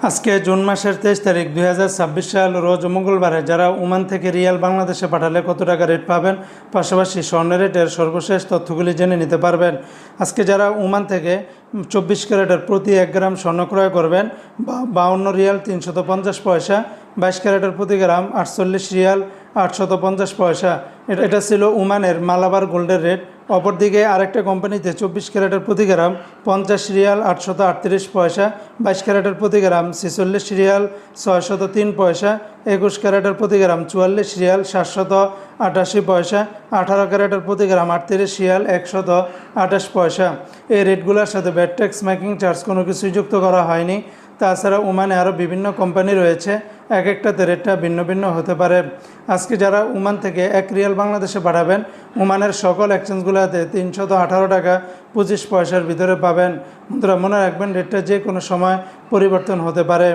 আজকে জুন মাসের 23 তারিখ 2026 সাল রোজ মঙ্গলবারে যারা ওমান থেকে রিয়াল বাংলাদেশে পাঠালে কত টাকা রেট পাবেন, পাশাপাশি স্বর্ণের রেটের সর্বশেষ তথ্যগুলি জেনে নিতে পারবেন। আজকে যারা ওমান থেকে 24 ক্যারেটের প্রতি 1 গ্রাম স্বর্ণ ক্রয় করবেন 52 রিয়াল 350 পয়সা, 22 ক্যারেটের প্রতি গ্রাম 48 রিয়াল 850 পয়সা। এটা ছিল ওমানের মালাবার গোল্ডের রেট। অপরদিকে আরেকটা কোম্পানিতে 24 ক্যারেটের প্রতি গ্রাম 50 রিয়াল 838 পয়সা, 22 ক্যারেটের প্রতি গ্রাম 46 রিয়াল 603 পয়সা, 21 ক্যারেটের প্রতি গ্রাম 44 রিয়াল 788 পয়সা, 18 ক্যারেটের প্রতি গ্রাম 38 রিয়াল 128 পয়সা। এই রেটগুলোর সাথে ভ্যাট ট্যাক্স মেকিং চার্জ কোনো কিছুই যুক্ত করা হয়নি। তাছাড়া ওমানে আরও বিভিন্ন কোম্পানি রয়েছে, এক একটাতে রেটটা ভিন্ন ভিন্ন হতে পারে। আজকে যারা ওমান থেকে 1 রিয়াল বাংলাদেশে পাঠাবেন, ওমানের সকল এক্সচেঞ্জগুলোতে 318 টাকা 25 পয়সার ভিতরে পাবেন। বন্ধুরা মনে রাখবেন, রেটটা যে কোনো সময় পরিবর্তন হতে পারে।